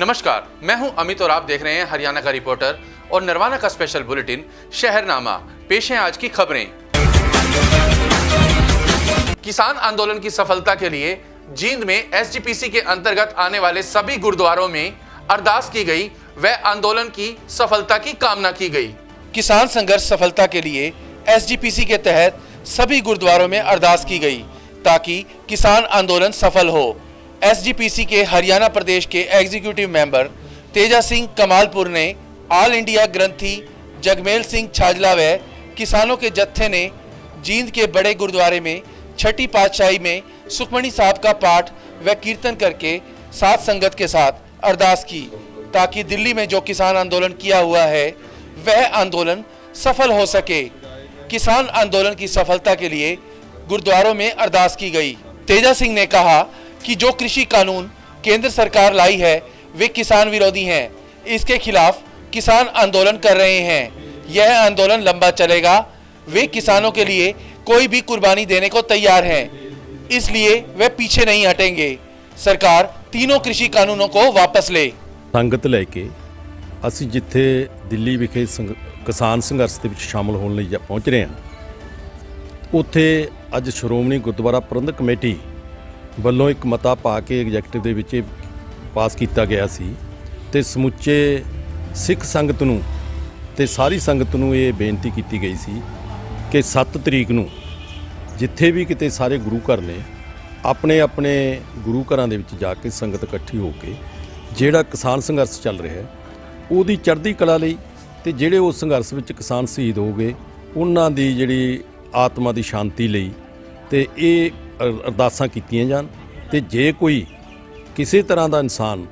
नमस्कार, मैं हूं अमित और आप देख रहे हैं हरियाणा का रिपोर्टर और नरवाना का स्पेशल बुलेटिन शहरनामा। पेश हैं आज की खबरें। किसान आंदोलन की सफलता के लिए जींद में एसजीपीसी के अंतर्गत आने वाले सभी गुरुद्वारों में अरदास की गई व आंदोलन की सफलता की कामना की गई। किसान संघर्ष सफलता के लिए एसजीपीसी के तहत सभी गुरुद्वारों में अरदास की गई ताकि किसान आंदोलन सफल हो। एसजीपीसी के हरियाणा प्रदेश के एग्जीक्यूटिव मेंबर तेजा सिंह कमालपुर ने ऑल इंडिया ग्रंथी जगमेल सिंह छाजला व किसानों के जत्थे ने जींद के बड़े गुरुद्वारे में छठी पातशाही में सुखमणी साहब का पाठ व कीर्तन करके साथ संगत के साथ अरदास की ताकि दिल्ली में जो किसान आंदोलन किया हुआ है वह आंदोलन सफल हो सके। किसान आंदोलन की सफलता के लिए गुरुद्वारों में अरदास की गई। तेजा सिंह ने कहा कि जो कृषि कानून केंद्र सरकार लाई है वे किसान विरोधी हैं। इसके खिलाफ किसान आंदोलन कर रहे हैं। यह आंदोलन लंबा चलेगा। वे किसानों के लिए कोई भी कुर्बानी देने को तैयार हैं, इसलिए वे पीछे नहीं हटेंगे। सरकार तीनों कृषि कानूनों को वापस ले। संगत लैके ਅਸੀਂ ਜਿੱਥੇ ਦਿੱਲੀ ਵਿਖੇ ਕਿਸਾਨ ਸੰਘਰਸ਼ ਦੇ ਵਿੱਚ ਸ਼ਾਮਲ ਹੋਣ ਲਈ ਪਹੁੰਚ ਰਹੇ ਹਾਂ, ਉੱਥੇ ਅੱਜ ਸ਼੍ਰੋਮਣੀ ਗੁਰਦੁਆਰਾ ਪ੍ਰਬੰਧਕ ਕਮੇਟੀ ਵੱਲੋਂ ਇੱਕ ਮਤਾ ਪਾ ਕੇ ਐਗਜ਼ੈਕਟਿਵ ਦੇ ਵਿੱਚ ਪਾਸ ਕੀਤਾ ਗਿਆ ਸੀ ਤੇ ਸਮੁੱਚੇ ਸਿੱਖ ਸੰਗਤ ਨੂੰ ਤੇ ਸਾਰੀ ਸੰਗਤ ਨੂੰ ਇਹ ਬੇਨਤੀ ਕੀਤੀ ਗਈ ਸੀ ਕਿ 7 ਤਰੀਕ ਨੂੰ ਜਿੱਥੇ ਵੀ ਕਿਤੇ ਸਾਰੇ ਗੁਰੂ ਘਰ ਨੇ ਆਪਣੇ ਆਪਣੇ ਗੁਰੂ ਘਰਾਂ ਦੇ ਵਿੱਚ ਜਾ ਕੇ ਸੰਗਤ ਇਕੱਠੀ ਹੋ ਕੇ ਜਿਹੜਾ ਕਿਸਾਨ ਸੰਘਰਸ਼ ਚੱਲ ਰਿਹਾ ਹੈ ਉਹਦੀ ਚੜ੍ਹਦੀ ਕਲਾ ਲਈ ਤੇ ਜਿਹੜੇ ਉਸ ਸੰਘਰਸ਼ ਵਿੱਚ ਕਿਸਾਨ ਸ਼ਹੀਦ ਹੋ ਗਏ ਉਹਨਾਂ ਦੀ ਜਿਹੜੀ ਆਤਮਾ ਦੀ ਸ਼ਾਂਤੀ ਲਈ ਤੇ ਇਹ ਅਰਦਾਸਾਂ ਕੀਤੀਆਂ ਜਾਣ। ਤੇ ਜੇ ਕੋਈ ਕਿਸੇ ਤਰ੍ਹਾਂ ਦਾ ਇਨਸਾਨ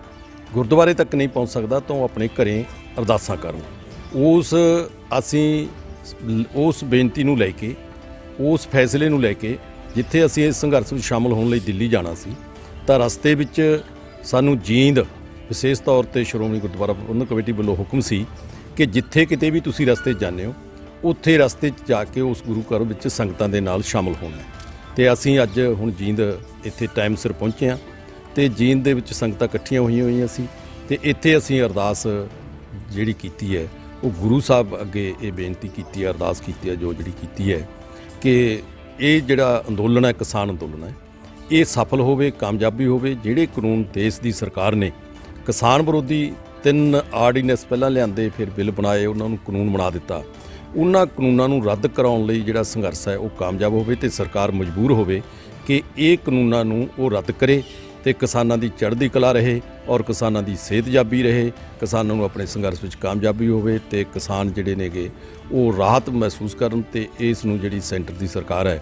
ਗੁਰਦੁਆਰੇ ਤੱਕ ਨਹੀਂ ਪਹੁੰਚ ਸਕਦਾ ਤਾਂ ਉਹ ਆਪਣੇ ਘਰੇ ਅਰਦਾਸਾਂ ਕਰਨ। ਉਸ ਬੇਨਤੀ ਨੂੰ ਲੈ ਕੇ ਉਸ ਫੈਸਲੇ ਨੂੰ ਲੈ ਕੇ ਜਿੱਥੇ ਅਸੀਂ ਇਸ ਸੰਘਰਸ਼ ਵਿੱਚ ਸ਼ਾਮਲ ਹੋਣ ਲਈ ਦਿੱਲੀ ਜਾਣਾ ਸੀ ਤਾਂ ਰਸਤੇ ਵਿੱਚ ਸਾਨੂੰ ਜੀਂਦ ਵਿਸ਼ੇਸ਼ ਤੌਰ 'ਤੇ ਸ਼੍ਰੋਮਣੀ ਗੁਰਦੁਆਰਾ ਪ੍ਰਬੰਧਕ ਕਮੇਟੀ ਵੱਲੋਂ ਹੁਕਮ ਸੀ ਕਿ ਜਿੱਥੇ ਕਿਤੇ ਵੀ ਤੁਸੀਂ ਰਸਤੇ 'ਚ ਜਾਂਦੇ ਹੋ ਉੱਥੇ ਰਸਤੇ 'ਚ ਜਾ ਕੇ ਉਸ ਗੁਰੂ ਘਰ ਵਿੱਚ ਸੰਗਤਾਂ ਦੇ ਨਾਲ ਸ਼ਾਮਲ ਹੋਣਾ। ਤੇ ਅਸੀਂ ਅੱਜ ਹੁਣ ਜੀਂਦ ਇੱਥੇ ਟਾਈਮ ਸਿਰ ਪਹੁੰਚੇ ਹਾਂ ਤੇ ਜੀਂਦ ਦੇ ਵਿੱਚ ਸੰਗਤਾਂ ਇਕੱਠੀਆਂ ਹੋਈਆਂ ਸੀ ਤੇ ਇੱਥੇ ਅਸੀਂ ਅਰਦਾਸ ਜਿਹੜੀ ਕੀਤੀ ਹੈ ਉਹ ਗੁਰੂ ਸਾਹਿਬ ਅੱਗੇ ਇਹ ਬੇਨਤੀ ਕੀਤੀ ਹੈ, ਅਰਦਾਸ ਕੀਤੀ ਹੈ, ਜੋ ਜਿਹੜੀ ਕੀਤੀ ਹੈ ਕਿ ਇਹ ਜਿਹੜਾ ਅੰਦੋਲਨ ਹੈ ਕਿਸਾਨ ਅੰਦੋਲਨ ਹੈ ਇਹ ਸਫਲ ਹੋਵੇ, ਕਾਮਯਾਬੀ ਹੋਵੇ। ਜਿਹੜੇ ਕਾਨੂੰਨ ਦੇਸ਼ ਦੀ ਸਰਕਾਰ ਨੇ ਕਿਸਾਨ ਵਿਰੋਧੀ 3 ਆਰਡੀਨੈਂਸ ਪਹਿਲਾਂ ਲਿਆਂਦੇ ਫਿਰ ਬਿੱਲ ਬਣਾਏ ਉਹਨਾਂ ਨੂੰ ਕਾਨੂੰਨ ਬਣਾ ਦਿੱਤਾ, ਉਹਨਾਂ ਕਾਨੂੰਨਾਂ ਨੂੰ ਰੱਦ ਕਰਾਉਣ ਲਈ ਜਿਹੜਾ ਸੰਘਰਸ਼ ਹੈ ਉਹ ਕਾਮਯਾਬ ਹੋਵੇ ਤੇ ਸਰਕਾਰ ਮਜਬੂਰ ਹੋਵੇ ਕਿ ਇਹ ਕਾਨੂੰਨਾਂ ਨੂੰ ਉਹ ਰੱਦ ਕਰੇ ਤੇ ਕਿਸਾਨਾਂ ਦੀ ਚੜ੍ਹਦੀ ਕਲਾ ਰਹੇ ਔਰ ਕਿਸਾਨਾਂ ਦੀ ਸਿਹਤਯਾਬੀ ਰਹੇ, ਕਿਸਾਨਾਂ ਨੂੰ ਆਪਣੇ ਸੰਘਰਸ਼ ਵਿੱਚ ਕਾਮਯਾਬੀ ਹੋਵੇ ਤੇ ਕਿਸਾਨ ਜਿਹੜੇ ਨੇਗੇ ਉਹ ਰਾਹਤ ਮਹਿਸੂਸ ਕਰਨ ਤੇ ਇਸ ਨੂੰ ਜਿਹੜੀ ਸੈਂਟਰ ਦੀ ਸਰਕਾਰ ਹੈ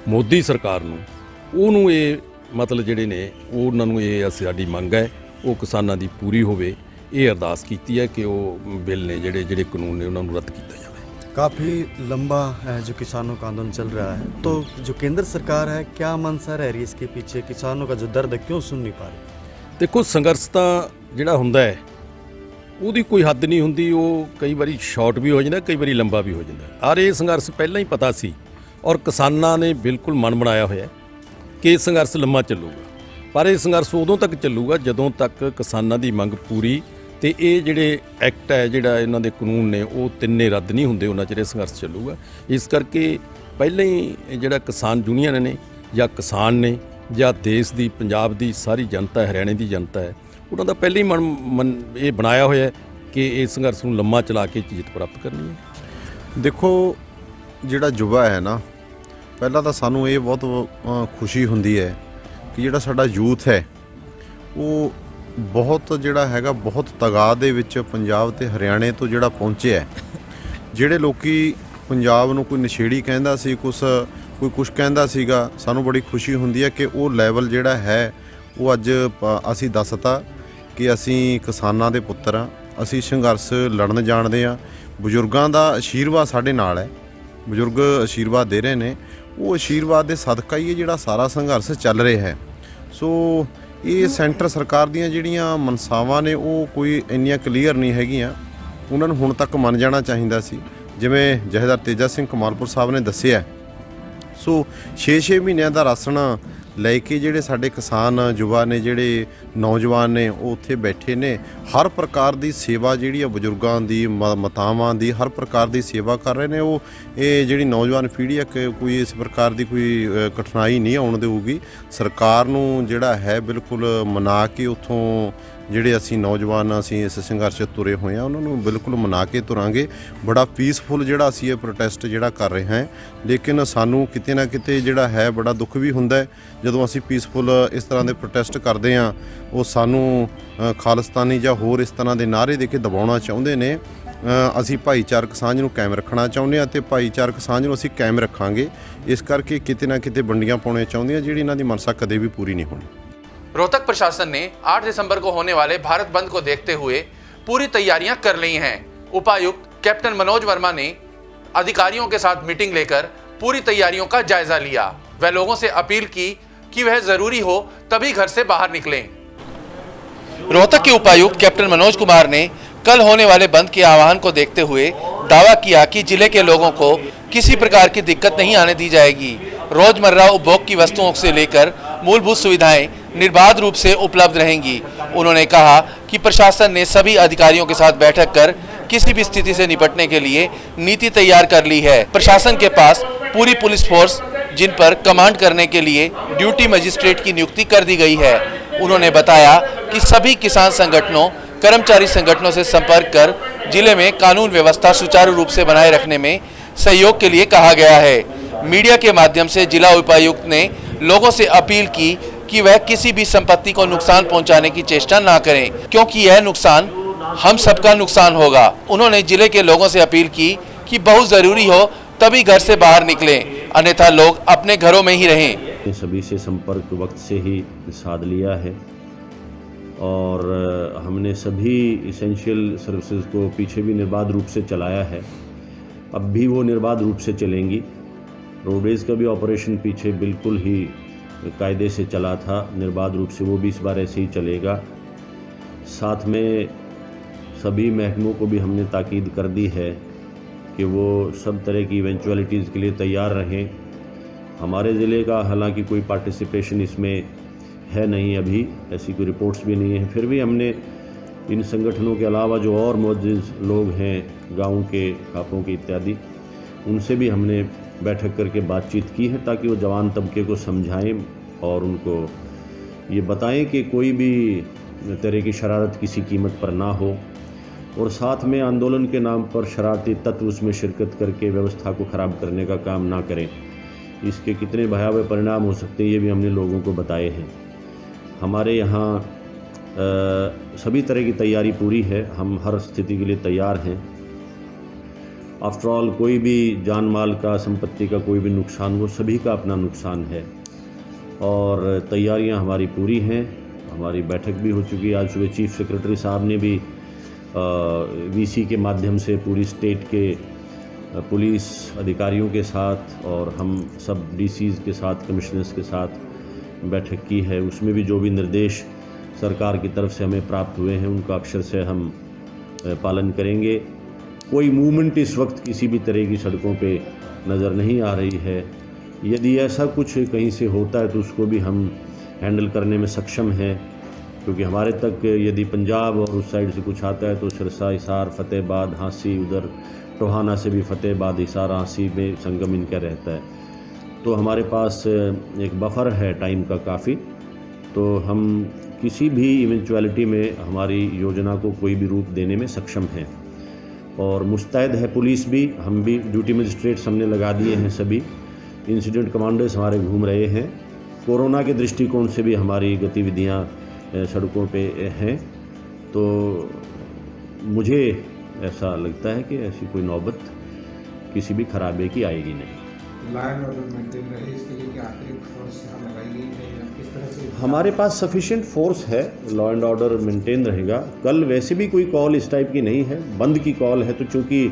ਮੋਦੀ ਸਰਕਾਰ ਨੂੰ ਉਹਨੂੰ ਇਹ ਮਤਲਬ ਜਿਹੜੇ ਨੇ ਉਹਨਾਂ ਨੂੰ ਇਹ ਸਾਡੀ ਮੰਗ ਹੈ ਉਹ ਕਿਸਾਨਾਂ ਦੀ ਪੂਰੀ ਹੋਵੇ। ਇਹ ਅਰਦਾਸ ਕੀਤੀ ਹੈ कि वो बिल ने ਜਿਹੜੇ ਕਾਨੂੰਨ ਨੇ ਉਹਨਾਂ ਨੂੰ ਰੱਦ ਕੀਤਾ ਜਾਵੇ। काफ़ी लंबा है जो किसानों का आंदोलन चल रहा है, तो जो केंद्र सरकार है क्या मंशा रह रही है इसके पीछे? किसानों का जो दर्द है क्यों सुन नहीं पा रही? देखो संघर्ष ਤਾਂ ਜਿਹੜਾ ਹੁੰਦਾ ਹੈ ਉਹਦੀ ਕੋਈ ਹੱਦ ਨਹੀਂ ਹੁੰਦੀ, ਉਹ ਕਈ ਵਾਰੀ ਸ਼ਾਰਟ ਵੀ ਹੋ ਜਾਂਦਾ, ਕਈ ਵਾਰੀ ਲੰਬਾ ਵੀ ਹੋ ਜਾਂਦਾ। ਔਰ ਇਹ ਸੰਘਰਸ਼ ਪਹਿਲਾਂ ਹੀ ਪਤਾ ਸੀ ਔਰ ਕਿਸਾਨਾਂ ਨੇ ਬਿਲਕੁਲ ਮਨ ਬਣਾਇਆ ਹੋਇਆ ਕਿ ਇਹ ਸੰਘਰਸ਼ ਲੰਮਾ ਚੱਲੂਗਾ, ਪਰ ਇਹ ਸੰਘਰਸ਼ ਉਦੋਂ ਤੱਕ ਚੱਲੂਗਾ ਜਦੋਂ ਤੱਕ ਕਿਸਾਨਾਂ ਦੀ ਮੰਗ ਪੂਰੀ ਤੇ ਇਹ ਜਿਹੜੇ ਐਕਟ ਹੈ ਜਿਹੜਾ ਇਹਨਾਂ ਦੇ ਕਾਨੂੰਨ ਨੇ ਉਹ ਤਿੰਨੇ ਰੱਦ ਨਹੀਂ ਹੁੰਦੇ ਉਹਨਾਂ ਚਿਰ ਇਹ ਸੰਘਰਸ਼ ਚੱਲੂਗਾ। ਇਸ ਕਰਕੇ ਪਹਿਲਾਂ ਹੀ ਜਿਹੜਾ ਕਿਸਾਨ ਯੂਨੀਅਨ ਨੇ ਜਾਂ ਕਿਸਾਨ ਨੇ ਜਾਂ ਦੇਸ਼ ਦੀ ਪੰਜਾਬ ਦੀ ਸਾਰੀ ਜਨਤਾ ਹਰਿਆਣੇ ਦੀ ਜਨਤਾ ਹੈ ਉਹਨਾਂ ਦਾ ਪਹਿਲਾਂ ਹੀ ਮਨ ਇਹ ਬਣਾਇਆ ਹੋਇਆ ਕਿ ਇਸ ਸੰਘਰਸ਼ ਨੂੰ ਲੰਮਾ ਚਲਾ ਕੇ ਜਿੱਤ ਪ੍ਰਾਪਤ ਕਰਨੀ ਹੈ। ਦੇਖੋ ਜਿਹੜਾ ਯੁਵਾ ਹੈ ਨਾ, ਪਹਿਲਾਂ ਤਾਂ ਸਾਨੂੰ ਇਹ ਬਹੁਤ ਖੁਸ਼ੀ ਹੁੰਦੀ ਹੈ ਕਿ ਜਿਹੜਾ ਸਾਡਾ ਯੂਥ ਹੈ ਉਹ ਬਹੁਤ ਜਿਹੜਾ ਹੈਗਾ ਬਹੁਤ ਤਾਦਾਦ ਦੇ ਵਿੱਚ ਪੰਜਾਬ ਤੇ ਹਰਿਆਣੇ ਤੋਂ ਜਿਹੜਾ ਪਹੁੰਚਿਆ। ਜਿਹੜੇ ਲੋਕੀ ਪੰਜਾਬ ਨੂੰ ਕੋਈ ਨਸ਼ੇੜੀ ਕਹਿੰਦਾ ਸੀ, ਕੋਈ ਕੁਛ ਕਹਿੰਦਾ ਸੀਗਾ, ਸਾਨੂੰ ਬੜੀ ਖੁਸ਼ੀ ਹੁੰਦੀ ਹੈ ਕਿ ਉਹ ਲੈਵਲ ਜਿਹੜਾ ਹੈ ਉਹ ਅੱਜ ਅਸੀਂ ਦੱਸਤਾ ਕਿ ਅਸੀਂ ਕਿਸਾਨਾਂ ਦੇ ਪੁੱਤਰ ਹਾਂ, ਅਸੀਂ ਸੰਘਰਸ਼ ਲੜਨ ਜਾਣਦੇ ਹਾਂ। ਬਜ਼ੁਰਗਾਂ ਦਾ ਆਸ਼ੀਰਵਾਦ ਸਾਡੇ ਨਾਲ ਹੈ, ਬਜ਼ੁਰਗ ਆਸ਼ੀਰਵਾਦ ਦੇ ਰਹੇ ਨੇ, ਉਹ ਆਸ਼ੀਰਵਾਦ ਦੇ ਸਦਕਾ ਹੀ ਇਹ ਜਿਹੜਾ ਸਾਰਾ ਸੰਘਰਸ਼ ਚੱਲ ਰਿਹਾ ਹੈ। ਸੋ ਇਹ ਸੈਂਟਰ ਸਰਕਾਰ ਦੀਆਂ ਜਿਹੜੀਆਂ ਮਨਸਾਵਾਂ ਨੇ ਉਹ ਕੋਈ ਇੰਨੀਆਂ ਕਲੀਅਰ ਨਹੀਂ ਹੈਗੀਆਂ, ਉਹਨਾਂ ਨੂੰ ਹੁਣ ਤੱਕ ਮੰਨ ਜਾਣਾ ਚਾਹੀਦਾ ਸੀ। ਜਿਵੇਂ ਜਥੇਦਾਰ ਤੇਜਾ ਸਿੰਘ ਕਮਾਲਪੁਰ ਸਾਹਿਬ ਨੇ ਦੱਸਿਆ, ਸੋ 6-6 ਮਹੀਨਿਆਂ ਦਾ ਰਾਸ਼ਨ ਲੈ ਕੇ ਜਿਹੜੇ ਸਾਡੇ ਕਿਸਾਨ ਯੁਵਾ ਨੇ, ਜਿਹੜੇ ਨੌਜਵਾਨ ਨੇ, ਉਹ ਉੱਥੇ ਬੈਠੇ ਨੇ। ਹਰ ਪ੍ਰਕਾਰ ਦੀ ਸੇਵਾ ਜਿਹੜੀ ਆ ਬਜ਼ੁਰਗਾਂ ਦੀ, ਮਾਤਾਵਾਂ ਦੀ, ਹਰ ਪ੍ਰਕਾਰ ਦੀ ਸੇਵਾ ਕਰ ਰਹੇ ਨੇ। ਉਹ ਇਹ ਜਿਹੜੀ ਨੌਜਵਾਨ ਪੀੜ੍ਹੀ ਆ ਕਿ ਕੋਈ ਇਸ ਪ੍ਰਕਾਰ ਦੀ ਕੋਈ ਕਠਿਨਾਈ ਨਹੀਂ ਆਉਣ ਦੇਊਗੀ। ਸਰਕਾਰ ਨੂੰ ਜਿਹੜਾ ਹੈ ਬਿਲਕੁਲ ਮਨਾ ਕੇ ਉੱਥੋਂ ਜਿਹੜੇ ਅਸੀਂ ਨੌਜਵਾਨ ਅਸੀਂ ਇਸ ਸੰਘਰਸ਼ 'ਚ ਤੁਰੇ ਹੋਏ ਆ, ਉਹਨਾਂ ਨੂੰ ਬਿਲਕੁਲ ਮਨਾ ਕੇ ਤੁਰਾਂਗੇ। ਬੜਾ ਪੀਸਫੁਲ ਜਿਹੜਾ ਅਸੀਂ ਇਹ ਪ੍ਰੋਟੈਸਟ ਜਿਹੜਾ ਕਰ ਰਹੇ ਹਾਂ, ਲੇਕਿਨ ਸਾਨੂੰ ਕਿਤੇ ਨਾ ਕਿਤੇ ਜਿਹੜਾ ਹੈ ਬੜਾ ਦੁੱਖ ਵੀ ਹੁੰਦਾ ਹੈ ਜਦੋਂ ਅਸੀਂ ਪੀਸਫੁਲ ਇਸ ਤਰ੍ਹਾਂ ਦੇ ਪ੍ਰੋਟੈਸਟ ਕਰਦੇ ਹਾਂ। ਉਹ ਸਾਨੂੰ ਖਾਲਿਸਤਾਨੀ ਜਾਂ ਹੋਰ ਇਸ ਤਰ੍ਹਾਂ ਦੇ ਨਾਅਰੇ ਦੇ ਕੇ ਦਬਾਉਣਾ ਚਾਹੁੰਦੇ ਨੇ। ਅਸੀਂ ਭਾਈਚਾਰਕ ਸਾਂਝ ਨੂੰ ਕਾਇਮ ਰੱਖਣਾ ਚਾਹੁੰਦੇ ਹਾਂ ਅਤੇ ਭਾਈਚਾਰਕ ਸਾਂਝ ਨੂੰ ਅਸੀਂ ਕਾਇਮ ਰੱਖਾਂਗੇ। ਇਸ ਕਰਕੇ ਕਿਤੇ ਨਾ ਕਿਤੇ ਵੰਡੀਆਂ ਪਾਉਣੀਆਂ ਚਾਹੁੰਦੀਆਂ, ਜਿਹੜੀ ਇਹਨਾਂ ਦੀ ਮਨਸਾ ਕਦੇ ਵੀ पूरी नहीं होनी। रोहतक प्रशासन ने 8 दिसंबर को होने वाले भारत बंद को देखते हुए पूरी तैयारियां कर ली हैं। उपायुक्त कैप्टन मनोज वर्मा ने अधिकारियों के साथ मीटिंग लेकर पूरी तैयारियों का जायजा लिया। वह लोगों से अपील की कि वह जरूरी हो तभी घर से बाहर निकलें। रोहतक के उपायुक्त कैप्टन मनोज कुमार ने कल होने वाले बंद के आह्वान को देखते हुए दावा किया कि जिले के लोगों को किसी प्रकार की दिक्कत नहीं आने दी जाएगी। रोजमर्रा उपभोग की वस्तुओं से लेकर मूलभूत सुविधाएं निर्बाध रूप से उपलब्ध रहेंगी। उन्होंने कहा कि प्रशासन ने सभी अधिकारियों के साथ बैठक कर किसी भी स्थिति से निपटने के लिए नीति तैयार कर ली है। प्रशासन के पास पूरी पुलिस फोर्स, जिन पर कमांड करने के लिए ड्यूटी मजिस्ट्रेट की नियुक्ति कर दी गई है। उन्होंने बताया कि सभी किसान संगठनों, कर्मचारी संगठनों से संपर्क कर जिले में कानून व्यवस्था सुचारू रूप से बनाए रखने में सहयोग के लिए कहा गया है। मीडिया के माध्यम से जिला उपायुक्त ने लोगों से अपील की कि वह किसी भी संपत्ति को नुकसान पहुंचाने की चेष्टा ना करें, क्योंकि यह नुकसान हम सबका नुकसान होगा। उन्होंने जिले के लोगों से अपील की कि बहुत जरूरी हो तभी घर से बाहर निकलें, अन्यथा लोग अपने घरों में ही रहें। सभी से संपर्क वक्त से ही साध लिया है और हमने सभी इसेंशियल सर्विसेज को पीछे भी निर्बाध रूप से चलाया है। अब भी वो निर्बाध रूप से चलेंगी। रोडवेज़ का भी ऑपरेशन पीछे बिल्कुल ही कायदे से चला था, निर्बाध रूप से वो भी इस बार ऐसे ही चलेगा। साथ में सभी महकमों को भी हमने ताकीद कर दी है कि वो सब तरह की इवेंचुअलिटीज़ के लिए तैयार रहें। हमारे ज़िले का हालांकि कोई पार्टिसिपेशन इसमें है नहीं, अभी ऐसी कोई रिपोर्ट्स भी नहीं है, फिर भी हमने इन संगठनों के अलावा जो और मौजूद लोग हैं गाँव के, खापों के इत्यादि, उनसे भी हमने बैठक करके बातचीत की है ताकि वो जवान तबके को समझाएं और उनको ये बताएं कि कोई भी तरह की शरारत किसी कीमत पर ना हो, और साथ में आंदोलन के नाम पर शरारती तत्व उसमें शिरकत करके व्यवस्था को ख़राब करने का काम ना करें। इसके कितने भयावह परिणाम हो सकते हैं ये भी हमने लोगों को बताए हैं। हमारे यहाँ सभी तरह की तैयारी पूरी है, हम हर स्थिति के लिए तैयार हैं। आफ्टर ऑल कोई भी जान माल का, संपत्ति का कोई भी नुकसान हो, सभी का अपना नुकसान है और तैयारियां हमारी पूरी हैं। हमारी बैठक भी हो चुकी है। आज सुबह चीफ सेक्रेटरी साहब ने भी वीसी के माध्यम से पूरी स्टेट के पुलिस अधिकारियों के साथ और हम सब डीसीज़ के साथ, कमिश्नर्स के साथ बैठक की है। उसमें भी जो भी निर्देश सरकार की तरफ से हमें प्राप्त हुए हैं उनका अक्षर से हम पालन करेंगे। कोई मूवमेंट इस वक्त किसी भी तरह की सड़कों पे नज़र नहीं आ रही है। यदि ऐसा कुछ कहीं से होता है तो उसको भी हम हैंडल करने में सक्षम हैं, क्योंकि हमारे तक यदि पंजाब और उस साइड से कुछ आता है तो सिरसा, हिसार, फतेहाबाद, हाँसी, उधर टोहाना से भी फतेहाबाद, हिसार, हाँसी में संगम इनका रहता है, तो हमारे पास एक बफर है टाइम का काफ़ी। तो हम किसी भी इवेंचुअलिटी में हमारी योजना को कोई भी रूप देने में सक्षम हैं और मुस्तैद है पुलिस भी। हम भी ड्यूटी मजिस्ट्रेट्स हमने लगा दिए हैं, सभी इंसिडेंट कमांडर्स हमारे घूम रहे हैं। कोरोना के दृष्टिकोण से भी हमारी गतिविधियां सड़कों पे हैं। तो मुझे ऐसा लगता है कि ऐसी कोई नौबत किसी भी खराबे की आएगी नहीं। लॉ एंड ऑर्डर मेंटेन रहे, इसके लिए क्या अतिरिक्त फोर्स लगाई गई है या किस तरह से? हमारे पास सफिशिएंट फोर्स है, लॉ एंड ऑर्डर मेंटेन रहेगा। कल वैसे भी कोई कॉल इस टाइप की नहीं है, बंद की कॉल है, तो चूँकि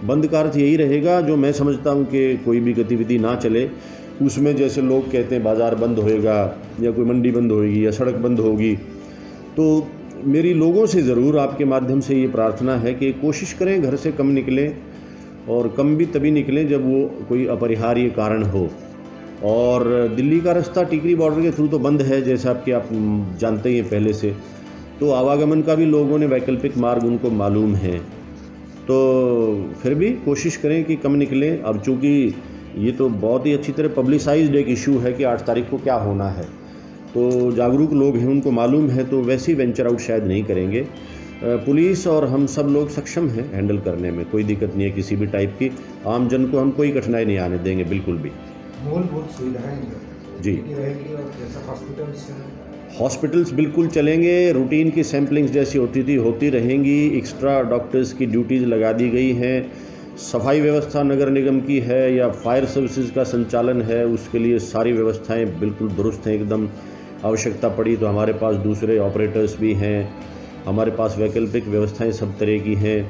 बंद का अर्थ यही रहेगा, जो मैं समझता हूँ कि कोई भी गतिविधि ना चले उसमें, जैसे लोग कहते हैं बाज़ार बंद होएगा या कोई मंडी बंद होएगी या सड़क बंद होगी, तो मेरी लोगों से ज़रूर आपके माध्यम से ये प्रार्थना है कि कोशिश करें घर से कम निकलें, और कम भी तभी निकलें जब वो कोई अपरिहार्य कारण हो। और दिल्ली का रास्ता टिकरी बॉर्डर के थ्रू तो बंद है, जैसा कि आप जानते ही हैं पहले से। तो आवागमन का भी लोगों ने वैकल्पिक मार्ग उनको मालूम है, तो फिर भी कोशिश करें कि कम निकलें। अब चूँकि ये तो बहुत ही अच्छी तरह पब्लिसाइज्ड एक इशू है कि 8 तारीख को क्या होना है, तो जागरूक लोग हैं, उनको मालूम है, तो वैसे ही वेंचर आउट शायद नहीं करेंगे। पुलिस और हम सब लोग सक्षम हैं हैंडल करने में, कोई दिक्कत नहीं है किसी भी टाइप की। आम जन को हम कोई कठिनाई नहीं आने देंगे, बिल्कुल भी। मूलभूत सुविधाएं जी रहेगी और जैसा हॉस्पिटल्स बिल्कुल चलेंगे, रूटीन की सैम्पलिंग्स जैसी होती थी होती रहेंगी, एक्स्ट्रा डॉक्टर्स की ड्यूटीज़ लगा दी गई हैं, सफाई व्यवस्था नगर निगम की है या फायर सर्विसेज का संचालन है, उसके लिए सारी व्यवस्थाएं बिल्कुल दुरुस्त हैं एकदम। आवश्यकता पड़ी तो हमारे पास दूसरे ऑपरेटर्स भी हैं, हमारे पास वैकल्पिक व्यवस्थाएं सब तरह की हैं,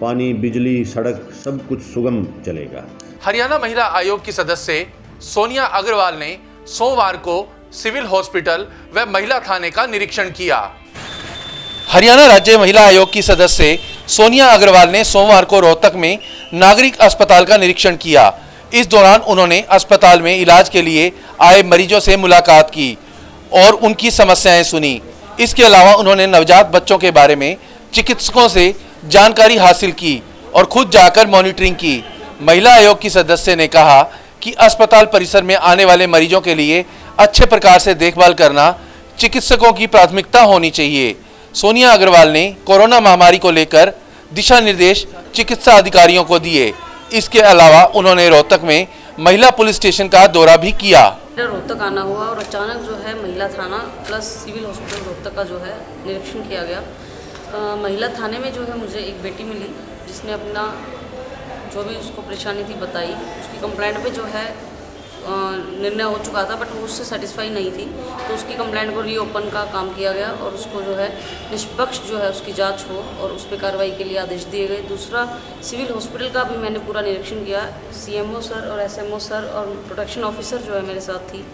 पानी, बिजली, सड़क सब कुछ सुगम चलेगा। हरियाणा महिला आयोग की सदस्य सोनिया अग्रवाल ने सोमवार को सिविल हॉस्पिटल व महिला थाने का निरीक्षण किया। हरियाणा राज्य महिला आयोग की सदस्य सोनिया अग्रवाल ने सोमवार को रोहतक में नागरिक अस्पताल का निरीक्षण किया। इस दौरान उन्होंने अस्पताल में इलाज के लिए आए मरीजों से मुलाकात की और उनकी समस्याएं सुनी। इसके अलावा उन्होंने नवजात बच्चों के बारे में चिकित्सकों से जानकारी हासिल की और खुद जाकर मॉनिटरिंग की। महिला आयोग की सदस्य ने कहा कि अस्पताल परिसर में आने वाले मरीजों के लिए अच्छे प्रकार से देखभाल करना चिकित्सकों की प्राथमिकता होनी चाहिए। सोनिया अग्रवाल ने कोरोना महामारी को लेकर दिशा निर्देश चिकित्सा अधिकारियों को दिए। इसके अलावा उन्होंने रोहतक में महिला पुलिस स्टेशन का दौरा भी किया। रोहतक आना हुआ और अचानक जो है महिला थाना प्लस सिविल हॉस्पिटल रोहतक का जो है निरीक्षण किया गया। महिला थाने में जो है मुझे एक बेटी मिली जिसने अपना जो भी उसको परेशानी थी बताई। उसकी कंप्लेंट पे जो है निर्णय हो चुका था, बट वो उससे सेटिस्फाई नहीं थी, तो उसकी कंप्लेंट को रीओपन का काम किया गया और उसको जो है निष्पक्ष जो है उसकी जांच हो और उस पर कार्रवाई के लिए आदेश दिए गए। दूसरा, सिविल हॉस्पिटल का भी मैंने पूरा निरीक्षण किया। सीएमओ सर और एसएमओ सर और प्रोटेक्शन ऑफिसर जो है मेरे साथ थी,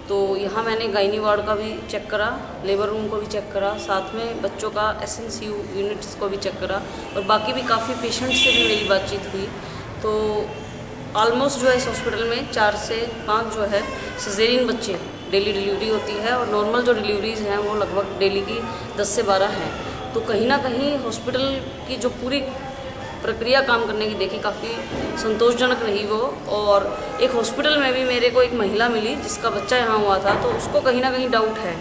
तो यहाँ मैंने गायनी वार्ड का भी चेक करा, लेबर रूम को भी चेक करा, साथ में बच्चों का एसएनसीयू यूनिट्स को भी चेक करा और बाकी भी काफ़ी पेशेंट्स से भी मेरी बातचीत हुई। तो ऑलमोस्ट जो है इस हॉस्पिटल में 4 से 5 जो है सिजेरियन बच्चे डेली डिलीवरी होती है और नॉर्मल जो डिलीवरीज हैं वो लगभग डेली की 10 से 12 हैं। तो कहीं ना कहीं हॉस्पिटल की जो पूरी प्रक्रिया काम करने की देखी काफ़ी संतोषजनक रही वो। और एक हॉस्पिटल में भी मेरे को एक महिला मिली जिसका बच्चा यहाँ हुआ था, तो उसको कहीं ना कहीं डाउट है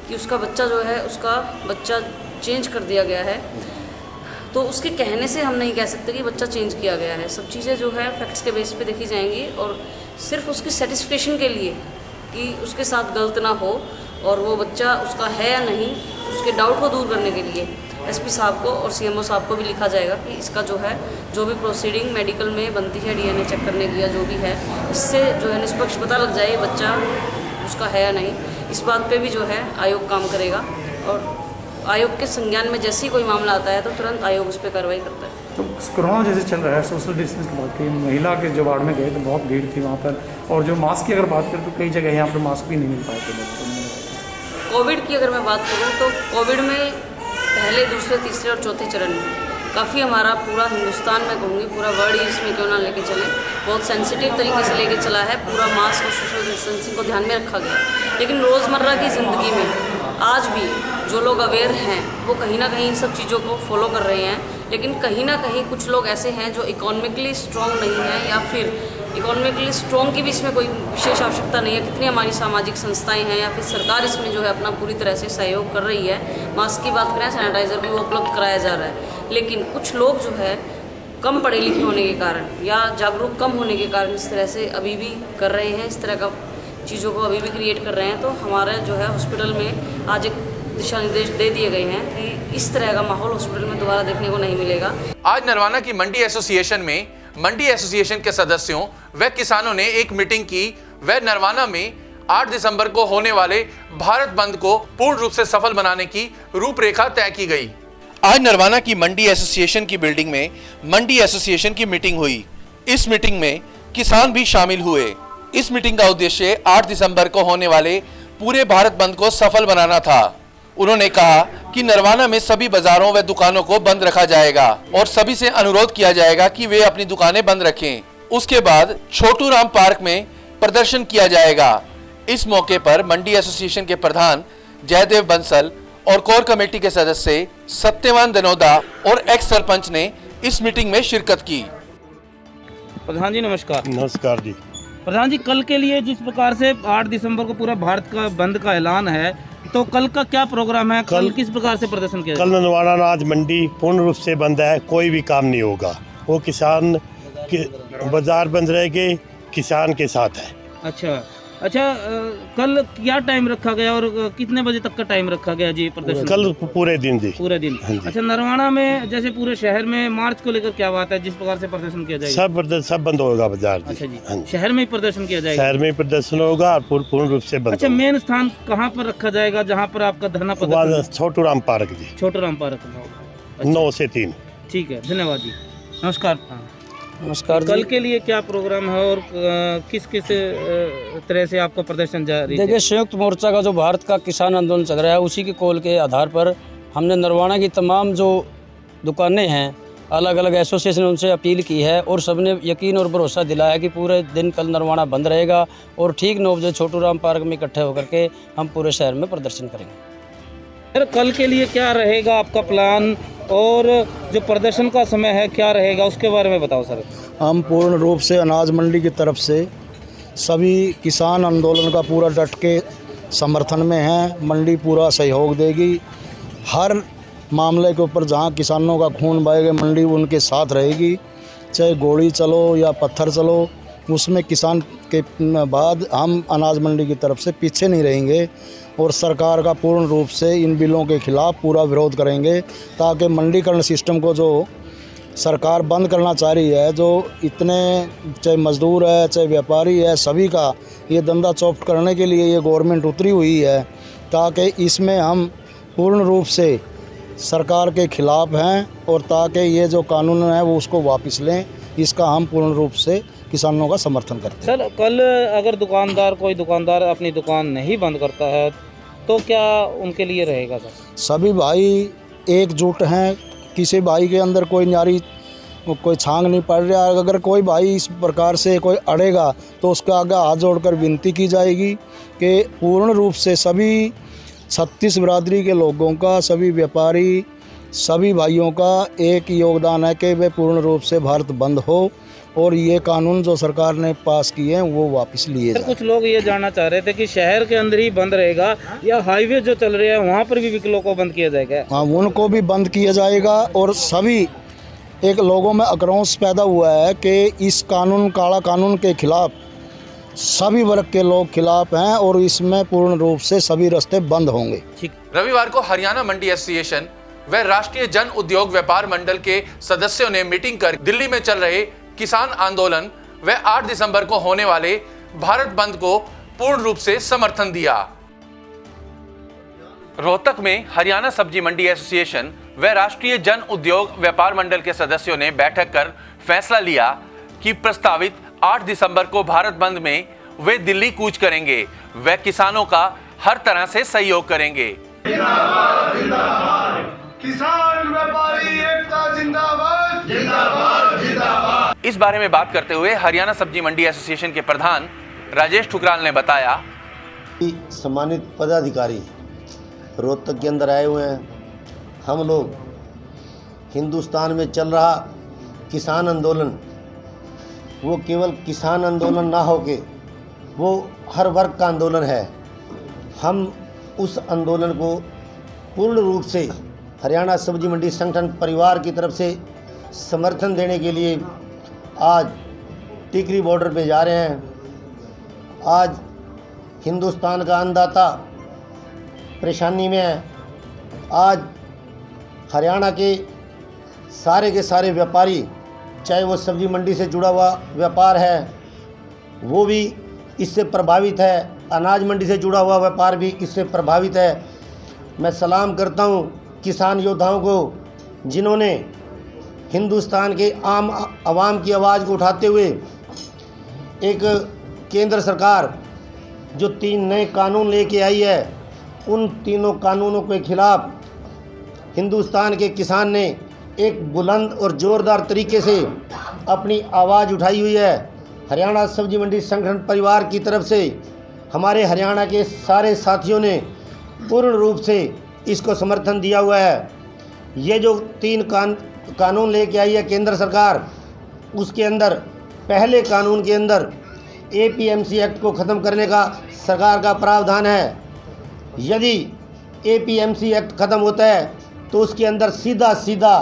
कि उसका बच्चा जो है उसका बच्चा चेंज कर दिया गया है। तो उसके कहने से हम नहीं कह सकते कि बच्चा चेंज किया गया है। सब चीज़ें जो है फैक्ट्स के बेस पे देखी जाएंगी और सिर्फ उसकी सेटिस्फिकेशन के लिए कि उसके साथ गलत ना हो और वो बच्चा उसका है या नहीं, उसके डाउट को दूर करने के लिए एसपी साहब को और सीएमओ साहब को भी लिखा जाएगा कि इसका जो है जो भी प्रोसीडिंग मेडिकल में बनती है डीएनए चेक करने की या जो भी है, इससे जो है निष्पक्ष पता लग जाए बच्चा उसका है या नहीं। इस बात पे भी जो है आयोग काम करेगा और आयोग के संज्ञान में जैसे ही कोई मामला आता है तो तुरंत आयोग उस पर कार्रवाई करता है। तो कोरोना जैसे चल रहा है, सोशल डिस्टेंस की बात की, महिला के जो वार्ड में गए तो बहुत भीड़ थी वहाँ पर, और जो मास्क की अगर बात करें तो कई जगह यहाँ पर मास्क भी नहीं मिल पाए थे बच्चों में। कोविड की अगर मैं बात करूँ तो कोविड में पहले, दूसरे, तीसरे और चौथे चरण में काफ़ी हमारा पूरा हिंदुस्तान में कहूँगी पूरा वर्ल्ड इसमें क्यों ना लेके चले, बहुत सेंसिटिव तरीके से लेके चला है। पूरा मास्क और सोशल डिस्टेंसिंग को ध्यान में रखा गया। लेकिन रोज़मर्रा की ज़िंदगी में आज भी जो लोग अवेयर हैं वो कहीं ना कहीं इन सब चीज़ों को फॉलो कर रहे हैं। लेकिन कहीं ना कहीं कुछ लोग ऐसे हैं जो इकोनॉमिकली स्ट्रॉन्ग नहीं है या फिर इकोनॉमिकली स्ट्रॉन्ग की भी इसमें कोई विशेष आवश्यकता नहीं है। कितनी हमारी सामाजिक संस्थाएं हैं या फिर सरकार इसमें जो है अपना पूरी तरह से सहयोग कर रही है। मास्क की बात करें, सैनिटाइज़र भी वो उपलब्ध कराया जा रहा है। लेकिन कुछ लोग जो है कम पढ़े लिखे होने के कारण या जागरूक कम होने के कारण इस तरह से अभी भी कर रहे हैं, इस तरह का चीज़ों को अभी भी क्रिएट कर रहे हैं। तो हमारा जो है हॉस्पिटल में आज एक दिशा निर्देश दे दिए गए हैं कि इस तरह का माहौल हॉस्पिटल में दोबारा देखने को नहीं मिलेगा। आज नरवाना की मंडी एसोसिएशन में मंडी एसोसिएशन के सदस्यों व किसानों ने एक मीटिंग की व नरवाना में 8 दिसंबर को होने वाले भारत बंद को पूर्ण रूप से सफल बनाने की रूपरेखा तय की गई। आज नरवाना की मंडी एसोसिएशन की बिल्डिंग में मंडी एसोसिएशन की मीटिंग हुई। इस मीटिंग में किसान भी शामिल हुए। इस मीटिंग का उद्देश्य 8 दिसंबर को होने वाले पूरे भारत बंद को सफल बनाना था। उन्होंने कहा कि नरवाना में सभी बाजारों व दुकानों को बंद रखा जाएगा और सभी से अनुरोध किया जाएगा कि वे अपनी दुकानें बंद रखें। उसके बाद छोटू राम पार्क में प्रदर्शन किया जाएगा। इस मौके पर मंडी एसोसिएशन के प्रधान जयदेव बंसल और कोर कमेटी के सदस्य सत्यवान दनोदा और एक्स सरपंच ने इस मीटिंग में शिरकत की। प्रधान जी नमस्कार। नमस्कार जी। प्रधान जी, कल के लिए जिस प्रकार से 8 दिसंबर को पूरा भारत का बंद का ऐलान है, तो कल का क्या प्रोग्राम है? कल किस प्रकार से प्रदर्शन किया? कल नरवाना अनाज मंडी पूर्ण रूप से बंद है, कोई भी काम नहीं होगा। वो किसान के बाजार बंद रहेगी, किसान के साथ है। अच्छा, कल क्या टाइम रखा गया और कितने बजे तक का टाइम रखा गया जी प्रदर्शन? कल पूरे दिन जी। पूरे दिन। अच्छा, नरवाना में जैसे पूरे शहर में मार्च को लेकर क्या बात है, जिस प्रकार से प्रदर्शन किया जाएगा? सब बंद होगा बाजार। अच्छा जी, शहर में ही प्रदर्शन किया जाएगा? शहर में ही प्रदर्शन होगा और पूर्ण रूप से बंद। अच्छा, मेन स्थान कहाँ पर रखा जाएगा जहाँ पर आपका धरना प्रदर्शन? छोटू राम पार्क जी। छोटू राम पार्क 9 से 3। ठीक है, धन्यवाद जी। नमस्कार। नमस्कार। कल के लिए क्या प्रोग्राम है और किस किस तरह से आपका प्रदर्शन जारी है? देखिए, संयुक्त मोर्चा का जो भारत का किसान आंदोलन चल रहा है, उसी के कॉल के आधार पर हमने नरवाना की तमाम जो दुकानें हैं, अलग अलग एसोसिएशन उनसे अपील की है और सबने यकीन और भरोसा दिलाया कि पूरे दिन कल नरवाना बंद रहेगा और ठीक 9 बजे छोटू राम पार्क में इकट्ठे होकर के हम पूरे शहर में प्रदर्शन करेंगे। सर, कल के लिए क्या रहेगा आपका प्लान और जो प्रदर्शन का समय है क्या रहेगा, उसके बारे में बताओ सर। हम पूर्ण रूप से अनाज मंडी की तरफ से सभी किसान आंदोलन का पूरा डट के समर्थन में हैं। मंडी पूरा सहयोग देगी। हर मामले के ऊपर जहां किसानों का खून बहेगा, मंडी उनके साथ रहेगी। चाहे गोली चलो या पत्थर चलो, उसमें किसान के बाद हम अनाज मंडी की तरफ से पीछे नहीं रहेंगे और सरकार का पूर्ण रूप से इन बिलों के खिलाफ पूरा विरोध करेंगे, ताकि मंडीकरण सिस्टम को जो सरकार बंद करना चाह रही है, जो इतने चाहे मजदूर है चाहे व्यापारी है, सभी का ये धंधा चौपट करने के लिए ये गवर्नमेंट उतरी हुई है, ताकि इसमें हम पूर्ण रूप से सरकार के खिलाफ हैं और ताकि ये जो कानून है वो उसको वापस लें। इसका हम पूर्ण रूप से किसानों का समर्थन करते हैं। सर, कल अगर कोई दुकानदार अपनी दुकान नहीं बंद करता है तो क्या उनके लिए रहेगा सर? सभी भाई एकजुट हैं, किसी भाई के अंदर कोई छांग नहीं पड़ रहा। अगर कोई भाई इस प्रकार से कोई अड़ेगा तो उसका आगे हाथ जोड़कर विनती की जाएगी कि पूर्ण रूप से सभी 36 बिरादरी के लोगों का, सभी व्यापारी, सभी भाइयों का एक योगदान है कि वे पूर्ण रूप से भारत बंद हो और ये कानून जो सरकार ने पास किए हैं वो वापस लिए जाए। कुछ लोग ये जानना चाह रहे थे कि शहर के अंदर ही बंद रहेगा या हाईवे जो चल रहे हैं वहाँ पर भी व्हीकलों को बंद किया जाएगा? हाँ, उनको भी बंद किया जाएगा और सभी एक लोगों में आक्रोश पैदा हुआ है कि इस काला कानून के खिलाफ सभी वर्ग के लोग खिलाफ हैं और इसमें पूर्ण रूप से सभी रास्ते बंद होंगे। रविवार को हरियाणा मंडी एसोसिएशन व राष्ट्रीय जन उद्योग व्यापार मंडल के सदस्यों ने मीटिंग कर दिल्ली में चल रहे किसान आंदोलन व 8 दिसंबर को होने वाले भारत बंद को पूर्ण रूप से समर्थन दिया। रोहतक में हरियाणा सब्जी मंडी एसोसिएशन व राष्ट्रीय जन उद्योग व्यापार मंडल के सदस्यों ने बैठक कर फैसला लिया कि प्रस्तावित 8 दिसंबर को भारत बंद में वे दिल्ली कूच करेंगे व किसानों का हर तरह से सहयोग करेंगे। जिंदाबाद, जिंदाबाद। किसान व्यापारी एकता जिंदाबाद, जिंदाबाद, जिंदाबाद। इस बारे में बात करते हुए हरियाणा सब्जी मंडी एसोसिएशन के प्रधान राजेश ठुकराल ने बताया, सम्मानित पदाधिकारी रोहतक के अंदर आए हुए हैं। हम लोग हिंदुस्तान में चल रहा किसान आंदोलन वो केवल किसान आंदोलन ना होके वो हर वर्ग का आंदोलन है। हम उस आंदोलन को पूर्ण रूप से हरियाणा सब्जी मंडी संगठन परिवार की तरफ से समर्थन देने के लिए आज टिकरी बॉर्डर पे जा रहे हैं। आज हिंदुस्तान का अन्नदाता परेशानी में है। आज हरियाणा के सारे व्यापारी, चाहे वो सब्जी मंडी से जुड़ा हुआ व्यापार है वो भी इससे प्रभावित है, अनाज मंडी से जुड़ा हुआ व्यापार भी इससे प्रभावित है। मैं सलाम करता हूँ किसान योद्धाओं को जिन्होंने हिंदुस्तान के आम आवाम की आवाज़ को उठाते हुए एक केंद्र सरकार जो 3 नए कानून लेके आई है, उन तीनों कानूनों के खिलाफ हिंदुस्तान के किसान ने एक बुलंद और ज़ोरदार तरीके से अपनी आवाज़ उठाई हुई है। हरियाणा सब्जी मंडी संगठन परिवार की तरफ से हमारे हरियाणा के सारे साथियों ने पूर्ण रूप से इसको समर्थन दिया हुआ है। ये जो 3 कानून लेके आई है केंद्र सरकार, उसके अंदर पहले कानून के अंदर APMC एक्ट को ख़त्म करने का सरकार का प्रावधान है। यदि APMC एक्ट ख़त्म होता है तो उसके अंदर सीधा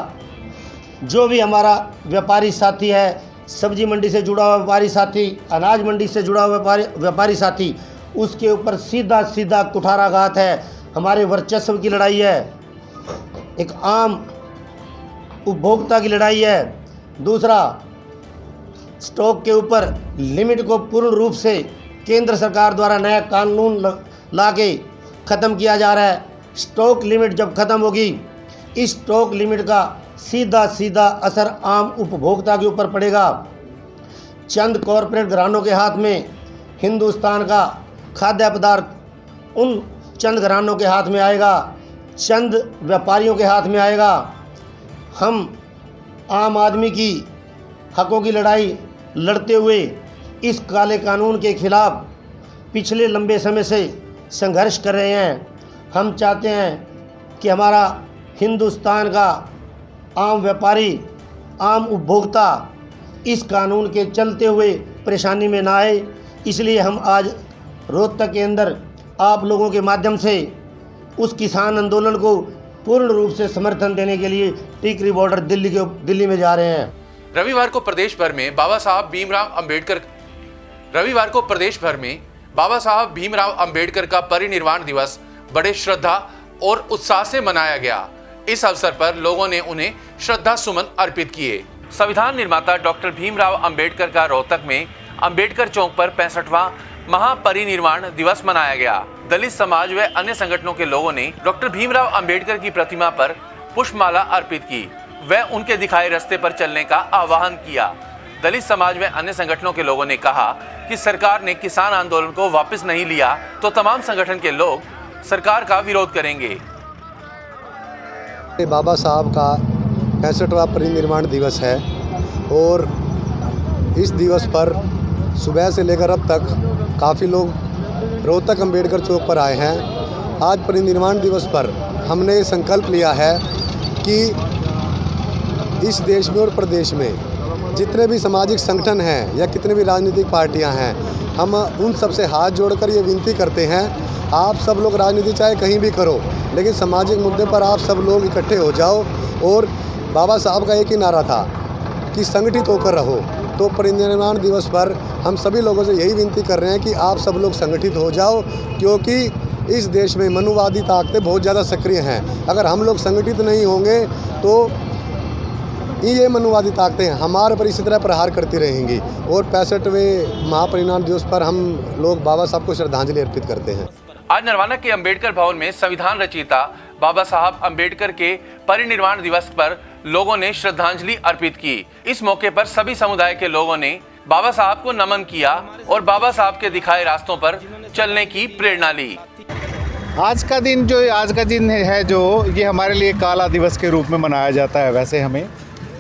जो भी हमारा व्यापारी साथी है, सब्जी मंडी से जुड़ा हुआ व्यापारी साथी, अनाज मंडी से जुड़ा हुआ व्यापारी साथी, उसके ऊपर सीधा कुठाराघात है। हमारे वर्चस्व की लड़ाई है, एक आम उपभोक्ता की लड़ाई है। दूसरा, स्टॉक के ऊपर लिमिट को पूर्ण रूप से केंद्र सरकार द्वारा नया कानून लाके ख़त्म किया जा रहा है। स्टॉक लिमिट जब ख़त्म होगी, इस स्टॉक लिमिट का सीधा असर आम उपभोक्ता के ऊपर पड़ेगा। चंद कॉरपोरेट घरानों के हाथ में हिंदुस्तान का खाद्य पदार्थ उन चंद घरानों के हाथ में आएगा, चंद व्यापारियों के हाथ में आएगा। हम आम आदमी की हकों की लड़ाई लड़ते हुए इस काले कानून के खिलाफ पिछले लंबे समय से संघर्ष कर रहे हैं। हम चाहते हैं कि हमारा हिंदुस्तान का आम व्यापारी, आम उपभोक्ता इस कानून के चलते हुए परेशानी में ना आए। इसलिए हम आज रोहतक के अंदर आप लोगों के माध्यम से उस किसान आंदोलन को पूर्ण रूप से समर्थन देने के लिए टिकरी बॉर्डर दिल्ली में जा रहे हैं। रविवार को प्रदेश भर में बाबा साहब भीमराव अंबेडकर का परिनिर्वाण दिवस बड़े श्रद्धा और उत्साह से मनाया गया। इस अवसर पर लोगों ने उन्हें श्रद्धा सुमन अर्पित किए। संविधान निर्माता डॉक्टर भीमराव अंबेडकर का रोहतक में अंबेडकर चौक पर 65वां महापरिनिर्वाण दिवस मनाया गया। दलित समाज व अन्य संगठनों के लोगों ने डॉक्टर भीमराव अंबेडकर की प्रतिमा पर पुष्पमाला अर्पित की व उनके दिखाए रास्ते पर चलने का आह्वान किया। दलित समाज व अन्य संगठनों के लोगों ने कहा कि सरकार ने किसान आंदोलन को वापस नहीं लिया तो तमाम संगठन के लोग सरकार का विरोध करेंगे। बाबा साहब का 65वां परिनिर्वाण दिवस है और इस दिवस पर सुबह से लेकर अब तक काफ़ी लोग रोहतक अंबेडकर चौक पर आए हैं। आज परिनिर्वाण दिवस पर हमने ये संकल्प लिया है कि इस देश में और प्रदेश में जितने भी सामाजिक संगठन हैं या कितने भी राजनीतिक पार्टियां हैं, हम उन सब से हाथ जोड़कर ये विनती करते हैं, आप सब लोग राजनीति चाहे कहीं भी करो, लेकिन सामाजिक मुद्दे पर आप सब लोग इकट्ठे हो जाओ। और बाबा साहब का एक ही नारा था कि संगठित होकर रहो। तो परिनिर्वाण दिवस पर हम सभी लोगों से यही विनती कर रहे हैं कि आप सब लोग संगठित हो जाओ, क्योंकि इस देश में मनुवादी ताकतें बहुत ज़्यादा सक्रिय हैं। अगर हम लोग संगठित नहीं होंगे तो ये मनुवादी ताकतें हमारे पर इसी तरह प्रहार करती रहेंगी। और 65वें महापरिनिर्वाण दिवस पर हम लोग बाबा साहब को श्रद्धांजलि अर्पित करते हैं। आज नरवाना के अंबेडकर भवन में संविधान रचयिता बाबा साहब अंबेडकर के परिनिर्वाण दिवस पर लोगों ने श्रद्धांजलि अर्पित की। इस मौके पर सभी समुदाय के लोगों ने बाबा साहब को नमन किया और बाबा साहब के दिखाए रास्तों पर चलने की प्रेरणा ली। आज का दिन है जो ये हमारे लिए काला दिवस के रूप में मनाया जाता है वैसे हमें,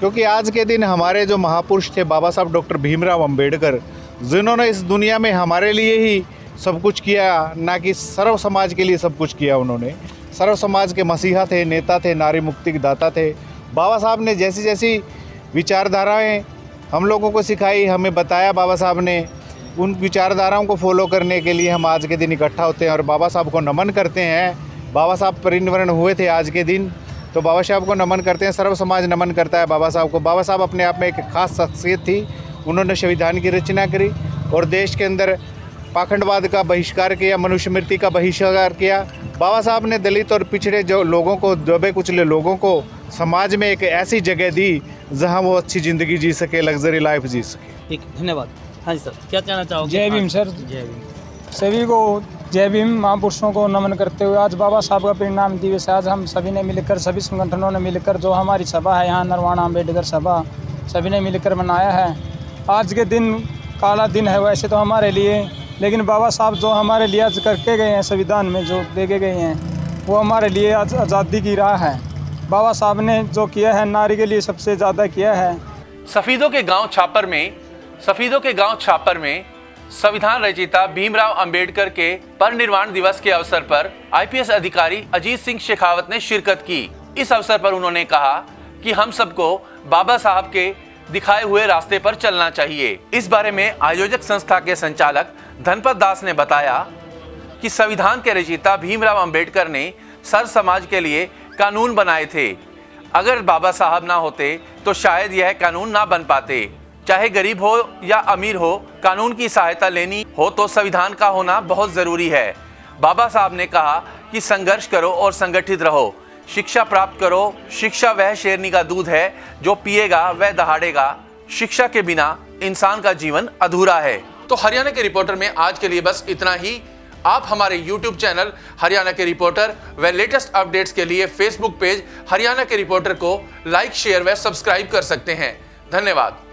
क्योंकि आज के दिन हमारे जो महापुरुष थे बाबा साहब डॉक्टर भीमराव अंबेडकर, जिन्होंने इस दुनिया में हमारे लिए ही सब कुछ किया, ना कि सर्व समाज के लिए सब कुछ किया। उन्होंने सर्व समाज के मसीहा थे, नेता थे, नारी मुक्ति के दाता थे। बाबा साहब ने जैसी जैसी विचारधाराएं हम लोगों को सिखाई, हमें बताया बाबा साहब ने, उन विचारधाराओं को फॉलो करने के लिए हम आज के दिन इकट्ठा होते हैं और बाबा साहब को नमन करते हैं। बाबा साहब परिनिर्वाण हुए थे आज के दिन, तो बाबा साहब को नमन करते हैं। सर्व समाज नमन करता है बाबा साहब को। बाबा साहब अपने आप में एक खास शख्सियत थी। उन्होंने संविधान की रचना करी और देश के अंदर पाखंडवाद का बहिष्कार किया, मनुस्मृति का बहिष्कार किया। बाबा साहब ने दलित और पिछड़े जो लोगों को, दबे कुचले लोगों को समाज में एक ऐसी जगह दी जहां वो अच्छी ज़िंदगी जी सके, लग्जरी लाइफ जी सके। ठीक, धन्यवाद। हाँ जी सर, क्या कहना चाहोगे? जय भीम सर। जय भीम। सभी को जय भीम। महापुरुषों को नमन करते हुए आज बाबा साहब का परिनिर्वाण दिवस है। आज हम सभी ने मिलकर, सभी संगठनों ने मिलकर, जो हमारी सभा है यहाँ नरवाना अंबेडकर सभा, सभी ने मिलकर मनाया है। आज के दिन काला दिन है वैसे तो हमारे लिए, लेकिन बाबा साहब जो हमारे लिए आज करके गए हैं, संविधान में जो देके गए हैं, वो हमारे लिए आज आज़ादी की राह है। बाबा साहब ने जो किया है नारी के लिए सबसे ज़्यादा किया है। सफीदों के गांव छापर में सफीदों के गांव छापर में संविधान रचयिता भीमराव अंबेडकर के परिनिर्वाण दिवस के अवसर पर आईपीएस अधिकारी अजीत सिंह शेखावत ने शिरकत की। इस अवसर पर उन्होंने कहा कि हम सबको बाबा साहब के दिखाए हुए रास्ते पर चलना चाहिए। इस बारे में आयोजक संस्था के संचालक धनपत दास ने बताया कि संविधान के रचयिता भीमराव अंबेडकर ने सर समाज के लिए कानून बनाए थे। अगर बाबा साहब ना होते तो शायद यह कानून ना बन पाते। चाहे गरीब हो या अमीर हो, कानून की सहायता लेनी हो तो संविधान का होना बहुत जरूरी है। बाबा साहब ने कहा कि संघर्ष करो और संगठित रहो, शिक्षा प्राप्त करो। शिक्षा वह शेरनी का दूध है जो पिएगा वह दहाड़ेगा। शिक्षा के बिना इंसान का जीवन अधूरा है। तो हरियाणा के रिपोर्टर में आज के लिए बस इतना ही। आप हमारे YouTube चैनल हरियाणा के रिपोर्टर व लेटेस्ट अपडेट्स के लिए Facebook पेज हरियाणा के रिपोर्टर को लाइक, शेयर व सब्सक्राइब कर सकते हैं। धन्यवाद।